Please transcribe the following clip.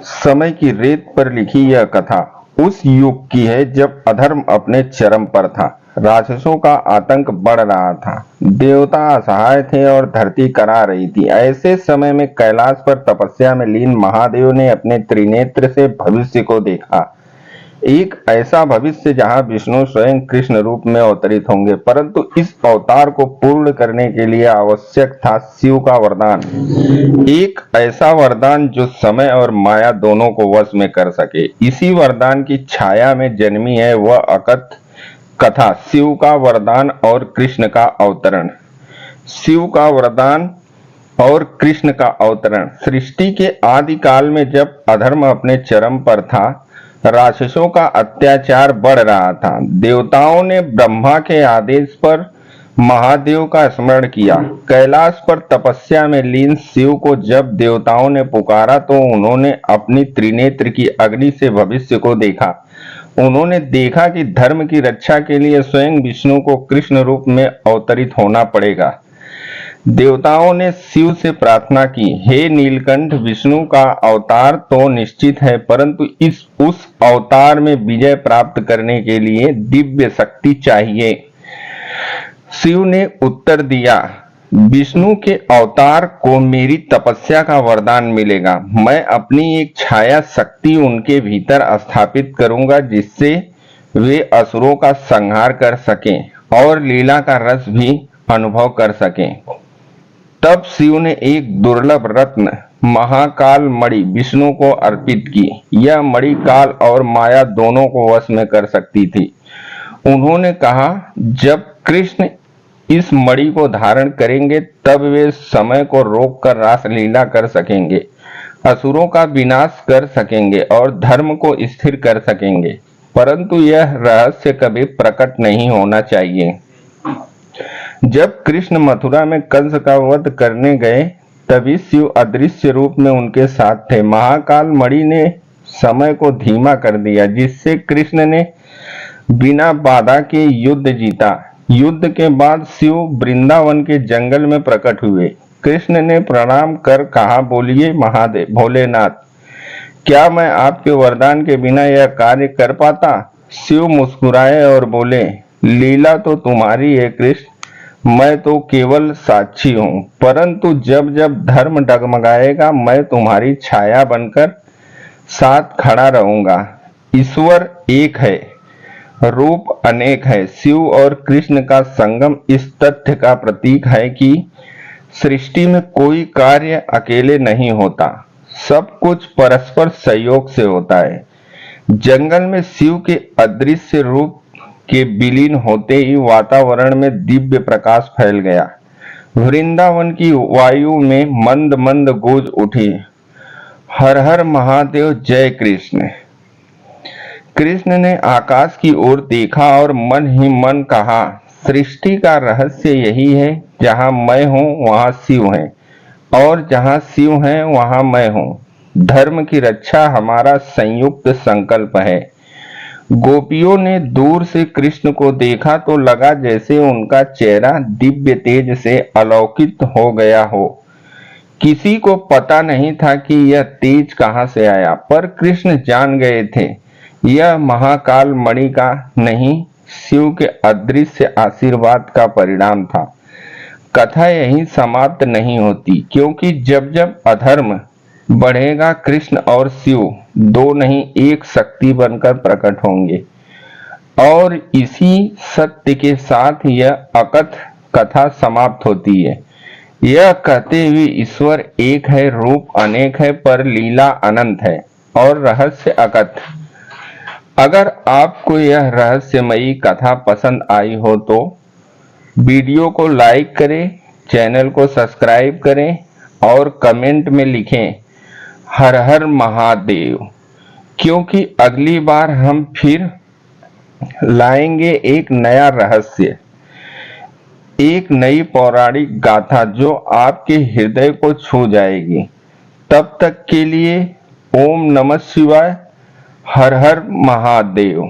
समय की रेत पर लिखी यह कथा उस युग की है जब अधर्म अपने चरम पर था। राक्षसों का आतंक बढ़ रहा था, देवता असहाय थे और धरती करा रही थी। ऐसे समय में कैलाश पर तपस्या में लीन महादेव ने अपने त्रिनेत्र से भविष्य को देखा। एक ऐसा भविष्य जहां विष्णु स्वयं कृष्ण रूप में अवतरित होंगे, परंतु इस अवतार को पूर्ण करने के लिए आवश्यक था शिव का वरदान। एक ऐसा वरदान जो समय और माया दोनों को वश में कर सके। इसी वरदान की छाया में जन्मी है वह अकथ कथा, शिव का वरदान और कृष्ण का अवतरण। शिव का वरदान और कृष्ण का अवतरण। सृष्टि के आदि काल में जब अधर्म अपने चरम पर था, राक्षसों का अत्याचार बढ़ रहा था, देवताओं ने ब्रह्मा के आदेश पर महादेव का स्मरण किया। कैलाश पर तपस्या में लीन शिव को जब देवताओं ने पुकारा तो उन्होंने अपनी त्रिनेत्र की अग्नि से भविष्य को देखा। उन्होंने देखा कि धर्म की रक्षा के लिए स्वयं विष्णु को कृष्ण रूप में अवतरित होना पड़ेगा। देवताओं ने शिव से प्रार्थना की, हे नीलकंठ, विष्णु का अवतार तो निश्चित है, परंतु उस अवतार में विजय प्राप्त करने के लिए दिव्य शक्ति चाहिए। शिव ने उत्तर दिया, विष्णु के अवतार को मेरी तपस्या का वरदान मिलेगा। मैं अपनी एक छाया शक्ति उनके भीतर स्थापित करूंगा, जिससे वे असुरों का संहार कर सकें और लीला का रस भी अनुभव कर सकें। तब शिव ने एक दुर्लभ रत्न महाकाल मणि विष्णु को अर्पित की। यह मणि काल और माया दोनों को वश में कर सकती थी। उन्होंने कहा, जब कृष्ण इस मणि को धारण करेंगे तब वे समय को रोककर रासलीला कर सकेंगे, असुरों का विनाश कर सकेंगे और धर्म को स्थिर कर सकेंगे। परंतु यह रहस्य कभी प्रकट नहीं होना चाहिए। जब कृष्ण मथुरा में कंस का वध करने गए, तभी शिव अदृश्य रूप में उनके साथ थे। महाकाल मणि ने समय को धीमा कर दिया, जिससे कृष्ण ने बिना बाधा के युद्ध जीता। युद्ध के बाद शिव वृंदावन के जंगल में प्रकट हुए। कृष्ण ने प्रणाम कर कहा, बोलिए महादेव भोलेनाथ, क्या मैं आपके वरदान के बिना यह कार्य कर पाता? शिव मुस्कुराए और बोले, लीला तो तुम्हारी है कृष्ण, मैं तो केवल साक्षी हूँ, परंतु जब जब धर्म डगमगाएगा मैं तुम्हारी छाया बनकर साथ खड़ा रहूंगा। ईश्वर एक है, रूप अनेक है। शिव और कृष्ण का संगम इस तथ्य का प्रतीक है कि सृष्टि में कोई कार्य अकेले नहीं होता, सब कुछ परस्पर सहयोग से होता है। जंगल में शिव के अदृश्य रूप के विलीन होते ही वातावरण में दिव्य प्रकाश फैल गया। वृंदावन की वायु में मंद मंद गूंज उठी, हर हर महादेव, जय कृष्ण। कृष्ण ने आकाश की ओर देखा और मन ही मन कहा, सृष्टि का रहस्य यही है, जहां मैं हूं वहां शिव है और जहां शिव है वहां मैं हूं। धर्म की रक्षा हमारा संयुक्त संकल्प है। गोपियों ने दूर से कृष्ण को देखा तो लगा जैसे उनका चेहरा दिव्य तेज से अलौकित हो गया हो। किसी को पता नहीं था कि यह तेज कहां से आया, पर कृष्ण जान गए थे यह महाकाल मणि का नहीं, शिव के अदृश्य आशीर्वाद का परिणाम था। कथा यहीं समाप्त नहीं होती, क्योंकि जब जब अधर्म बढ़ेगा कृष्ण और शिव दो नहीं एक शक्ति बनकर प्रकट होंगे। और इसी सत्य के साथ यह अकथ कथा समाप्त होती है, यह कहते हुए ईश्वर एक है, रूप अनेक है, पर लीला अनंत है और रहस्य अकथ। अगर आपको यह रहस्यमयी कथा पसंद आई हो तो वीडियो को लाइक करें, चैनल को सब्सक्राइब करें और कमेंट में लिखें हर हर महादेव, क्योंकि अगली बार हम फिर लाएंगे एक नया रहस्य, एक नई पौराणिक गाथा जो आपके हृदय को छू जाएगी। तब तक के लिए ओम नमः शिवाय, हर हर महादेव।